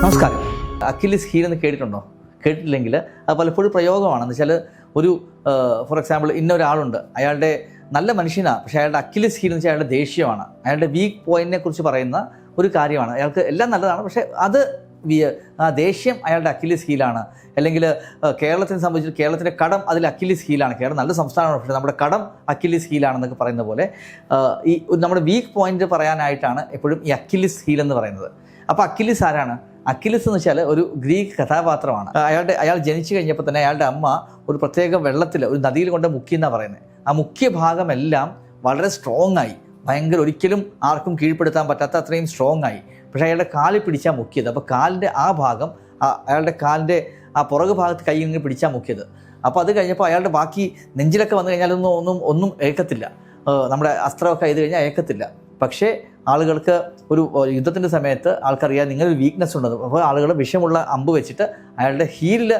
നമസ്കാരം. അക്കിലിസ് ഹീൽ എന്ന് കേട്ടിട്ടുണ്ടോ? കേട്ടിട്ടില്ലെങ്കിൽ അത് പലപ്പോഴും പ്രയോഗമാണെന്ന് വെച്ചാൽ ഒരു ഫോർ എക്സാമ്പിൾ ഇന്നൊരാളുണ്ട്, അയാളുടെ നല്ല മനുഷ്യനാണ്, പക്ഷേ അയാളുടെ അക്കിലിസ് ഹീൽ എന്ന് വെച്ചാൽ അയാളുടെ ദേഷ്യമാണ്, അയാളുടെ വീക്ക് പോയിന്റിനെ കുറിച്ച് പറയുന്ന ഒരു കാര്യമാണ്. അയാൾക്ക് എല്ലാം നല്ലതാണ്, പക്ഷേ അത് ആ ദേഷ്യം അയാളുടെ അക്കിലിസ് ഹീലാണ്. അല്ലെങ്കിൽ കേരളത്തിനെ സംബന്ധിച്ച് കേരളത്തിൻ്റെ കടം അതിൽ അക്കിലിസ് ഹീലാണ്. കേരളം നല്ല സംസ്ഥാനമാണ്, പക്ഷേ നമ്മുടെ കടം അക്കിലിസ് ഹീലാണെന്നൊക്കെ പറയുന്ന പോലെ ഈ നമ്മുടെ വീക്ക് പോയിന്റ് പറയാനായിട്ടാണ് എപ്പോഴും ഈ അക്കിലിസ് ഹീൽ എന്ന് പറയുന്നത്. അപ്പോൾ അക്കിലിസ് ആരാണ്? അക്കിലിസ് എന്ന് വെച്ചാൽ ഒരു ഗ്രീക്ക് കഥാപാത്രമാണ്. അയാൾ ജനിച്ചു കഴിഞ്ഞപ്പോൾ തന്നെ അയാളുടെ അമ്മ ഒരു പ്രത്യേക വെള്ളത്തിൽ ഒരു നദിയിൽ കൊണ്ട് മുക്കിയെന്നാണ് പറയുന്നത്. ആ മുഖ്യ ഭാഗമെല്ലാം വളരെ സ്ട്രോങ് ആയി, ഭയങ്കര ഒരിക്കലും ആർക്കും കീഴ്പ്പെടുത്താൻ പറ്റാത്ത അത്രയും സ്ട്രോങ് ആയി. പക്ഷേ അയാളുടെ കാലിൽ പിടിച്ചാൽ മുക്കിയത്. അപ്പോൾ കാലിൻ്റെ ആ ഭാഗം അയാളുടെ കാലിൻ്റെ ആ പുറകു ഭാഗത്ത് കൈ ഇങ്ങനെ പിടിച്ചാൽ മുക്കിയത്. അപ്പോൾ അത് കഴിഞ്ഞപ്പോൾ അയാളുടെ ബാക്കി നെഞ്ചിലൊക്കെ വന്നു കഴിഞ്ഞാൽ ഒന്നും ഏക്കത്തില്ല, നമ്മുടെ അസ്ത്രമൊക്കെ ചെയ്ത് കഴിഞ്ഞാൽ ഏക്കത്തില്ല. പക്ഷേ ആളുകൾക്ക് ഒരു യുദ്ധത്തിൻ്റെ സമയത്ത് ആൾക്കറിയാം നിങ്ങളൊരു വീക്ക്നെസ് ഉണ്ടെന്ന്. അപ്പോൾ ആളുകൾ വിഷമുള്ള അമ്പ് വെച്ചിട്ട് അയാളുടെ ഹീലിൽ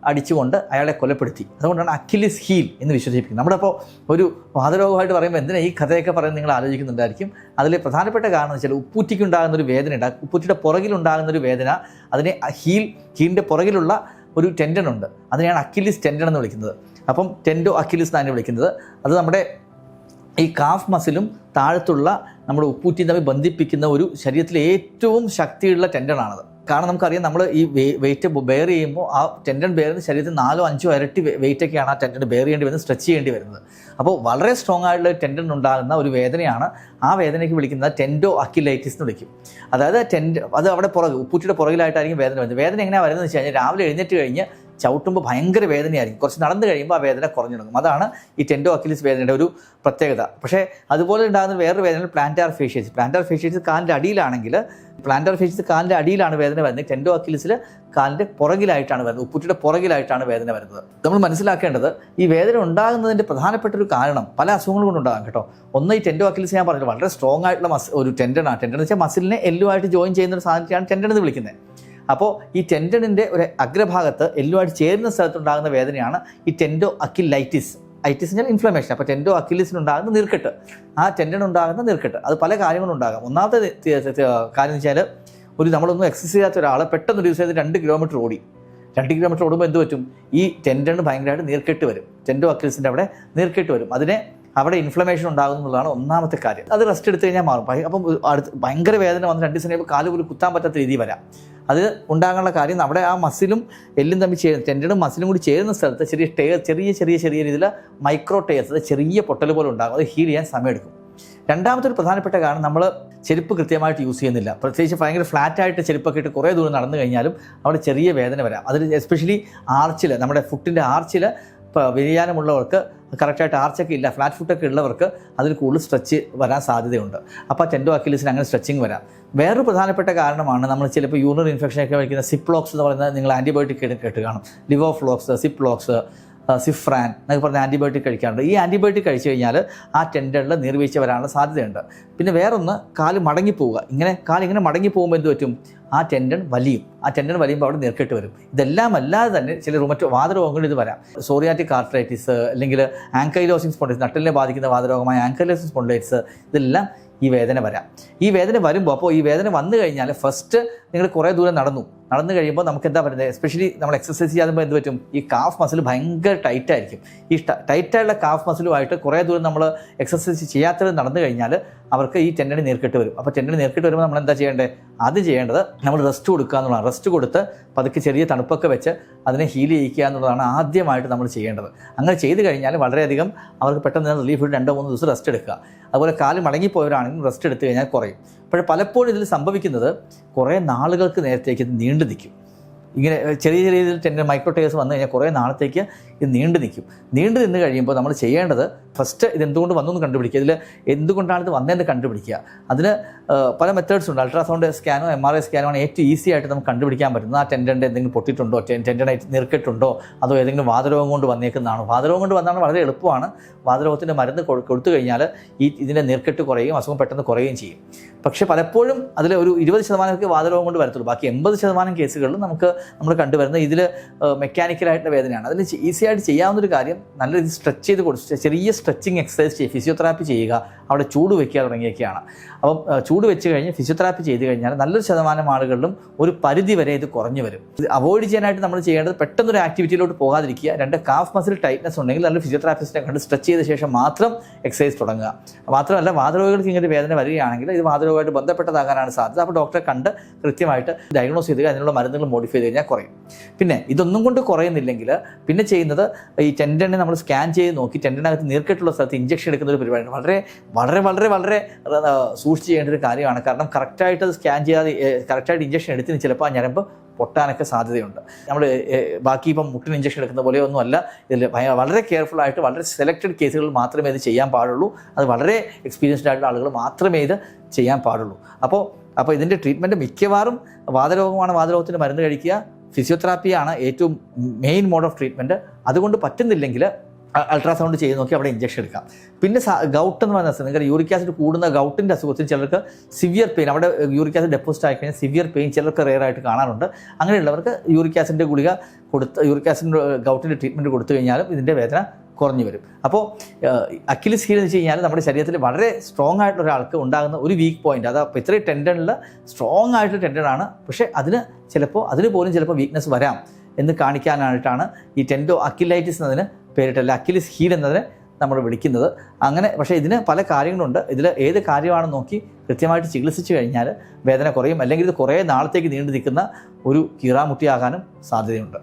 അടിച്ചുകൊണ്ട് അയാളെ കൊലപ്പെടുത്തി. അതുകൊണ്ടാണ് അക്കിലിസ് ഹീൽ എന്ന് വിശ്വസിപ്പിക്കുന്നത്. നമ്മുടെ അപ്പോൾ ഒരു വാതരോഗമായിട്ട് പറയുമ്പോൾ എന്തിനാ ഈ കഥയൊക്കെ പറയുന്നത് നിങ്ങൾ ആലോചിക്കുന്നുണ്ടായിരിക്കും. അതിൽ പ്രധാനപ്പെട്ട കാരണം എന്ന് വെച്ചാൽ ഉപ്പൂറ്റിക്കുണ്ടാകുന്നൊരു വേദന ഉണ്ട്. ഉപ്പൂറ്റിയുടെ പുറകിലുണ്ടാകുന്നൊരു വേദന, അതിനെ ഹീലിൻ്റെ പുറകിലുള്ള ഒരു ടെൻഡൻ ഉണ്ട്, അതിനെയാണ് അക്കിലിസ് ടെൻഡൻ എന്ന് വിളിക്കുന്നത്. അപ്പം ടെൻഡോ അക്കിലിസ് എന്നാണ് വിളിക്കുന്നത്. അത് നമ്മുടെ ഈ കാഫ് മസിലും താഴത്തുള്ള നമ്മുടെ ഉപ്പൂറ്റിയും തമ്മിൽ ബന്ധിപ്പിക്കുന്ന ഒരു ശരീരത്തിലെ ഏറ്റവും ശക്തിയുള്ള ടെൻഡനാണത്. കാരണം നമുക്കറിയാം, നമ്മൾ ഈ വെയിറ്റ് ബെയർ ചെയ്യുമ്പോൾ ആ ടെൻഡൻ ബെയർ ചെയ്യുന്ന ശരീരത്തിൽ 4-5 ഇരട്ടി വെയിറ്റൊക്കെയാണ് ആ ടെൻഡൻ ബെയർ ചെയ്യേണ്ടി വരുന്നത്, സ്ട്രെച്ച് ചെയ്യേണ്ടി വരുന്നത്. അപ്പോൾ വളരെ സ്ട്രോങ് ആയിട്ടുള്ള ടെൻഡൻ ഉണ്ടാകുന്ന ഒരു വേദനയാണ്. ആ വേദനയ്ക്ക് വിളിക്കുന്നത് ടെൻഡോ അക്കിലൈറ്റിസ് എന്ന് വിളിക്കും. അതായത് അത് അവിടെ ഉപ്പൂറ്റിയുടെ പുറകിലായിട്ടായിരിക്കും വേദന വരുന്നത്. വേദന എങ്ങനെയാണ് വരുന്നത് വെച്ച് കഴിഞ്ഞാൽ രാവിലെ എഴുന്നേറ്റ് കഴിഞ്ഞ് ചവിട്ടുമ്പോൾ ഭയങ്കര വേദനയായിരിക്കും, കുറച്ച് നടന്നു കഴിയുമ്പോൾ ആ വേദന കുറഞ്ഞു തുടങ്ങും. അതാണ് ഈ ടെൻഡോ അക്കിലിസ് വേദനയുടെ ഒരു പ്രത്യേകത. പക്ഷേ അതുപോലെ ഉണ്ടാകുന്ന വേറൊരു വേദന പ്ലാന്റാർ ഫേഷ്യേഴ്സ്. പ്ലാന്റാർ ഫേഷ്യേഴ്സ് കാലിൻ്റെ അടിയിലാണെങ്കിൽ കാലിൻ്റെ അടിയിലാണ് വേദന വരുന്നത്. ടെൻഡോ അക്കിലിസിൽ കാലിൻ്റെ പുറകിലായിട്ടാണ് വരുന്നത്, ഉപ്പൂറ്റിയുടെ പുറകിലായിട്ടാണ് വേദന വരുന്നത്. നമ്മൾ മനസ്സിലാക്കേണ്ടത് ഈ വേദന ഉണ്ടാകുന്നതിൻ്റെ പ്രധാനപ്പെട്ട ഒരു കാരണം പല അസുഖങ്ങൾ കൊണ്ടുണ്ടാകാം കേട്ടോ. ഒന്ന്, ഈ ടെൻഡോ അക്കിലിസ് ഞാൻ പറഞ്ഞില്ല, വളരെ സ്ട്രോങ് ആയിട്ടുള്ള ഒരു ടെൻഡനാണ്. ടെൻഡൻ എന്ന് വെച്ചാൽ മസിലിനെ എല്ലുമായിട്ട് ജോയിൻ ചെയ്യുന്ന ഒരു സാധനത്തെയാണ് ടെൻഡൻ എന്ന് വിളിക്കുന്നത്. അപ്പോൾ ഈ ടെൻഡനിൻ്റെ ഒരു അഗ്രഭാഗത്ത് എല്ലുമായിട്ട് ചേരുന്ന സ്ഥലത്തുണ്ടാകുന്ന വേദനയാണ് ഈ ടെൻഡോ അക്കിലൈറ്റിസ്. ഐറ്റിസ് എന്നാൽ ഇൻഫ്ലമേഷൻ. അപ്പോൾ ടെൻഡോ അക്കിലിസിനുണ്ടാകുന്ന നീർക്കെട്ട്, ആ ടെൻഡൻ ഉണ്ടാകുന്ന നീർക്കെട്ട്, അത് പല കാര്യങ്ങളുണ്ടാകാം. ഒന്നാമത്തെ കാര്യം എന്ന് വെച്ചാൽ, നമ്മളൊന്നും എക്സസൈസ് ചെയ്യാത്ത ഒരാൾ പെട്ടെന്ന് ഒരു ദിവസം 2 കിലോമീറ്റർ ഓടി. 2 കിലോമീറ്റർ ഓടുമ്പോൾ എന്ത് പറ്റും? ഈ ടെൻഡന് ഭയങ്കരമായിട്ട് നീർക്കെട്ട് വരും. ടെൻഡോ അക്കിലിസിൻ്റെ അവിടെ നീർക്കെട്ട് വരും. അവിടെ ഇൻഫ്ലമേഷൻ ഉണ്ടാകും എന്നുള്ളതാണ് ഒന്നാമത്തെ കാര്യം. അത് റെസ്റ്റ് എടുത്തു കഴിഞ്ഞാൽ മാറും. അപ്പം ഭയങ്കര വേദന വന്ന് 2 ദിവസം കഴിയുമ്പോൾ കാല് പോലും കുത്താൻ പറ്റാത്ത രീതി വരാം. അത് ഉണ്ടാകാനുള്ള കാര്യം അവിടെ ആ മസിലും എല്ലും തമ്മിൽ ചേരുന്ന, ടെൻഡനും മസിലും കൂടി ചേരുന്ന സ്ഥലത്ത് ചെറിയ രീതിയിൽ മൈക്രോ ടേഴ്സ്, അത് ചെറിയ പൊട്ടൽ പോലെ ഉണ്ടാകും. അത് ഹീൽ ചെയ്യാൻ സമയമെടുക്കും. രണ്ടാമത്തെ ഒരു പ്രധാനപ്പെട്ട കാരണം, നമ്മൾ ചെരുപ്പ് കൃത്യമായിട്ട് യൂസ് ചെയ്യുന്നില്ല. പ്രത്യേകിച്ച് ഭയങ്കര ഫ്ലാറ്റായിട്ട് ചെരുപ്പൊക്കെ ഇട്ട് കുറേ ദൂരം നടന്നു കഴിഞ്ഞാലും അവിടെ ചെറിയ വേദന വരാം. അതിൽ എസ്പെഷ്യലി ആർച്ചിൽ, നമ്മുടെ ഫുട്ടിൻ്റെ ആർച്ചിൽ വ്യതിയാനമുള്ളവർക്ക്, കറക്റ്റായിട്ട് ആർച്ചൊക്കെ ഇല്ല, ഫ്ലാറ്റ് ഫുട്ടൊക്കെ ഉള്ളവർക്ക് അതിൽ കൂടുതൽ സ്ട്രെച്ച് വരാൻ സാധ്യതയുണ്ട്. അപ്പോൾ ടെൻഡോ അക്കിലിസിന് അങ്ങനെ സ്ട്രെച്ചിങ് വരാം. വേറൊരു പ്രധാനപ്പെട്ട കാരണമാണ്, നമ്മൾ ചിലപ്പോൾ യൂറിനറി ഇൻഫെക്ഷനൊക്കെ വയ്ക്കുന്ന സിപ്ലോക്സ് എന്ന് പറയുന്നത് നിങ്ങൾ ആൻറ്റിബയോട്ടിക് കേട്ട് കാണും. ലിവോഫ്ലോക്സ്, സിപ്ലോക്സ്, സിഫ്രാൻ എന്നൊക്കെ പറഞ്ഞ ആൻറ്റിബയോട്ടിക് കഴിക്കാറുണ്ട്. ഈ ആൻറ്റിബയോട്ടിക് കഴിച്ചു കഴിഞ്ഞാൽ ആ ടെൻഡനിൽ നീർവീഴ്ച വരാനുള്ള സാധ്യതയുണ്ട്. പിന്നെ വേറൊന്ന്, കാല് മടങ്ങിപ്പോവുക. കാലിങ്ങനെ മടങ്ങിപ്പോകുമ്പോൾ എന്ത് പറ്റും? ആ ടെൻഡൻ വലിയുമ്പോൾ അവിടെ നീർക്കെട്ട് വരും. ഇതെല്ലാം അല്ലാതെ തന്നെ ചില വാതരോഗങ്ങളിൽ ഇത് വരാം. സോറിയാറ്റിക് ആർത്രൈറ്റിസ്, അല്ലെങ്കിൽ ആങ്കൈലോസിസ് സ്പോണ്ടിലൈറ്റിസ്, നട്ടലിനെ ബാധിക്കുന്ന വാതരോഗമായ ആങ്കൈലോസിസ് സ്പോണ്ടിലൈറ്റിസ്, ഇതെല്ലാം ഈ വേദന വരാം. ഈ വേദന വരുമ്പോൾ, അപ്പോൾ ഈ വേദന വന്നു കഴിഞ്ഞാൽ ഫസ്റ്റ് നിങ്ങൾ കുറേ ദൂരം നടന്നു കഴിയുമ്പോൾ നമുക്ക് എന്താ പറയുന്നത്, എസ്പെഷ്യലി നമ്മൾ എക്സസൈസ് ചെയ്യാതുമ്പോൾ എന്ത് പറ്റും? ഈ കാഫ് മസിൽ ഭയങ്കര ടൈറ്റായിരിക്കും. ഈ ടൈറ്റായുള്ള കാഫ് മസിലുമായിട്ട് കുറേ ദൂരം നമ്മൾ എക്സസൈസ് ചെയ്യാത്തത് നടന്നു കഴിഞ്ഞാൽ അവർക്ക് ഈ ടെൻഡന് നീർക്കെട്ട് വരും. അപ്പോൾ ടെൻഡന് നീർക്കെട്ട് വരുമ്പോൾ നമ്മൾ എന്താ ചെയ്യേണ്ടത്? ആദ്യം ചെയ്യേണ്ടത് നമ്മൾ റെസ്റ്റ് കൊടുക്കുക എന്നുള്ളതാണ്. റെസ്റ്റ് കൊടുത്ത് പതുക്കെ ചെറിയ തണുപ്പൊക്കെ വെച്ച് അതിനെ ഹീൽ ചെയ്യിക്കുക എന്നുള്ളതാണ് ആദ്യമായിട്ട് നമ്മൾ ചെയ്യേണ്ടത്. അങ്ങനെ ചെയ്ത് കഴിഞ്ഞാൽ വളരെയധികം അവർക്ക് പെട്ടെന്ന് റിലീഫ് കിട്ടും. 2-3 ദിവസം റെസ്റ്റ് എടുക്കുക. അതുപോലെ കാല് മടങ്ങിപ്പോയവരാണെങ്കിലും റെസ്റ്റ് എടുത്തു കഴിഞ്ഞാൽ കുറയും. പക്ഷേ പലപ്പോഴും ഇതിൽ സംഭവിക്കുന്നത് കുറേ നാളുകൾക്ക് നേരത്തേക്ക് ഇത് നീണ്ടു നിൽക്കും. ഇങ്ങനെ ചെറിയ രീതിയിൽ ടെൻഡൻ മൈക്രോ ടേഴ്സ് വന്നു കഴിഞ്ഞാൽ കുറേ നാളത്തേക്ക് ഇത് നീണ്ടു നിന്ന് കഴിയുമ്പോൾ നമ്മൾ ചെയ്യേണ്ടത് ഫസ്റ്റ് ഇതെന്തുകൊണ്ട് വന്നു എന്ന് കണ്ടുപിടിക്കുക. ഇതിൽ എന്തുകൊണ്ടാണ് ഇത് വന്നതെന്ന് കണ്ടുപിടിക്കുക. അതിന് പല മെത്തേഡ്സ് ഉണ്ട്. അൾട്രാസൗണ്ട് സ്കാനോ MRI സ്കാനോ ആണ് ഏറ്റവും ഈസി ആയിട്ട് നമുക്ക് കണ്ടുപിടിക്കാൻ പറ്റുന്നത്. ആ ടെൻഡൻ്റെ എന്തെങ്കിലും പൊട്ടിയിട്ടുണ്ടോ, ടെൻഡനായിട്ട് നീർക്കെട്ടുണ്ടോ, അതോ ഏതെങ്കിലും വാതരോഗം കൊണ്ട് വന്നേക്കുന്നതാണോ. വാതരോഗം കൊണ്ട് വന്നാണ് വളരെ എളുപ്പമാണ്. വാതരോഗത്തിൻ്റെ മരുന്ന് കൊടുത്തു കഴിഞ്ഞാൽ ഇതിൻ്റെ നീർക്കെട്ട് കുറയും, അസുഖം പെട്ടെന്ന് കുറയുകയും ചെയ്യും. പക്ഷേ പലപ്പോഴും അതിൽ ഒരു 20% വാതരോഗം കൊണ്ട് വരത്തുള്ളൂ. ബാക്കി 80% കേസുകളിലും നമ്മൾ കണ്ടുവരുന്നത് ഇതിൽ മെക്കാനിക്കലായിട്ടുള്ള വേദനയാണ്. അതിൽ ഈസി ആയിട്ട് ചെയ്യാവുന്നൊരു കാര്യം നല്ല രീതിയിൽ സ്ട്രെച്ച് ചെയ്ത് കൊടുത്ത് ചെറിയ സ്ട്രെച്ചിങ് എക്സസൈസ് ചെയ്യുക, ഫിസിയോതെറാപ്പി ചെയ്യുക, അവിടെ ചൂട് വയ്ക്കുക തുടങ്ങിയൊക്കെയാണ്. അപ്പം ചൂട് വെച്ച് കഴിഞ്ഞ് ഫിസിയോതെറാപ്പി ചെയ്ത് കഴിഞ്ഞാൽ നല്ലൊരു ശതമാനം ആളുകളിലും ഒരു പരിധി വരെ ഇത് കുറഞ്ഞു വരും. ഇത് അവോയ്ഡ് ചെയ്യാനായിട്ട് നമ്മൾ ചെയ്യേണ്ടത് പെട്ടെന്നൊരു ആക്ടിവിറ്റിയിലോട്ട് പോകാതിരിക്കുക. 2 കാഫ് മസിൽ ടൈറ്റ്നസ് ഉണ്ടെങ്കിൽ നല്ല ഫിസിയോതെറാപ്പിസ്റ്റിനെ കണ്ട് സ്ട്രെച്ച് ചെയ്ത ശേഷം മാത്രം എക്സസൈസ് തുടങ്ങുക. മാത്രമല്ല വാതരോഗികൾക്ക് ഇങ്ങനെ വേദന വരികയാണെങ്കിൽ ഇത് വാതരോഗമായിട്ട് ബന്ധപ്പെട്ടതാകാനാണ് സാധ്യത. അപ്പോൾ ഡോക്ടറെ കണ്ട് കൃത്യമായിട്ട് ഡയഗ്നോസ് ചെയ്ത് അതിനുള്ള മരുന്നുകൾ മോഡിഫൈ ചെയ്ത് കഴിഞ്ഞാൽ കുറയും. പിന്നെ ഇതൊന്നും കൊണ്ട് കുറയുന്നില്ലെങ്കിൽ പിന്നെ ചെയ്യുന്നത് ഈ ടെൻഡനെ നമ്മൾ സ്കാൻ ചെയ്ത് നോക്കി ടെൻഡനകത്ത് നീർക്കെട്ടുള്ള സ്ഥലത്ത് ഇഞ്ചക്ഷൻ എടുക്കുന്ന ഒരു പരിപാടിയാണ്. വളരെ വളരെ വളരെ വളരെ സൂക്ഷിച്ച് ചെയ്യേണ്ട ഒരു കാര്യമാണ്. കാരണം കറക്റ്റായിട്ട് അത് സ്കാൻ ചെയ്യാതെ കറക്റ്റായിട്ട് ഇഞ്ചക്ഷൻ എടുത്തിന് ചിലപ്പോൾ ആ ഞരമ്പ് പൊട്ടാനൊക്കെ സാധ്യതയുണ്ട്. നമ്മൾ ബാക്കി ഇപ്പം മുട്ടിന് ഇഞ്ചക്ഷൻ എടുക്കുന്ന പോലെയൊന്നും അല്ല. ഇതിൽ വളരെ കെയർഫുൾ ആയിട്ട് വളരെ സെലക്റ്റഡ് കേസുകളിൽ മാത്രമേ ഇത് ചെയ്യാൻ പാടുള്ളൂ. അത് വളരെ എക്സ്പീരിയൻസ്ഡ് ആയിട്ടുള്ള ആളുകൾ മാത്രമേ ഇത് ചെയ്യാൻ പാടുള്ളൂ. അപ്പോൾ ഇതിൻ്റെ ട്രീറ്റ്മെൻറ്റ് മിക്കവാറും വാതരോഗമാണ്. വാതരോഗത്തിന് മരുന്ന് കഴിക്കുക, ഫിസിയോതെറാപ്പിയാണ് ഏറ്റവും മെയിൻ മോഡ് ഓഫ് ട്രീറ്റ്മെൻറ്റ്. അതുകൊണ്ട് പറ്റുന്നില്ലെങ്കിൽ അൾട്രാസൗണ്ട് ചെയ്ത് നോക്കി അവിടെ ഇഞ്ചക്ഷൻ എടുക്കാം. പിന്നെ ഗൗട്ട് എന്ന് പറയുന്ന അസുഖം, നിങ്ങൾക്ക് യൂറിക് ആസിഡ് കൂടുന്ന ഗൗട്ടിൻ്റെ അസുഖത്തിൽ ചിലർക്ക് സിവിയർ പെയിൻ, അവിടെ യൂറിക് ആസിഡ് ഡെപ്പോസിറ്റ് ആയി കഴിഞ്ഞാൽ സിവിയർ പെയിൻ ചിലർക്ക് റെയറായിട്ട് കാണാറുണ്ട്. അങ്ങനെയുള്ളവർക്ക് യൂറിക് ആസിഡിൻ്റെ ഗുളിക യൂറിക് ആസിഡിൻ്റെ ഗൗട്ടിൻ്റെ ട്രീറ്റ്മെൻറ്റ് കൊടുത്തു കഴിഞ്ഞാലും ഇതിൻ്റെ വേദന കുറഞ്ഞു വരും. അപ്പോൾ അക്കിലിസ് ഹീൽ എന്ന് വെച്ച് കഴിഞ്ഞാൽ നമ്മുടെ ശരീരത്തിൽ വളരെ സ്ട്രോങ് ആയിട്ടുള്ള ഒരാൾക്ക് ഉണ്ടാകുന്ന ഒരു വീക്ക് പോയിന്റ്. അത് അപ്പോൾ ഇത്രയും ടെൻഡനിൽ സ്ട്രോങ് ആയിട്ട് ടെൻഡനാണ്, പക്ഷേ അതിന് പോലും ചിലപ്പോൾ വീക്ക്നെസ് വരാം എന്ന് കാണിക്കാനായിട്ടാണ് ഈ ടെൻഡോ അക്കിലൈറ്റിസ് എന്നതിന് പേരിട്ടല്ല അക്കിലിസ് ഹീൽ എന്നതിനെ നമ്മൾ വിളിക്കുന്നത്. അങ്ങനെ പക്ഷേ ഇതിന് പല കാര്യങ്ങളുണ്ട്. ഇതിൽ ഏത് കാര്യമാണെന്ന് നോക്കി കൃത്യമായിട്ട് ചികിത്സിച്ച് കഴിഞ്ഞാൽ വേദന കുറയും. അല്ലെങ്കിൽ ഇത് കുറേ നാളത്തേക്ക് നീണ്ടു നിൽക്കുന്ന ഒരു കീറാമുട്ടിയാകാനും സാധ്യതയുണ്ട്.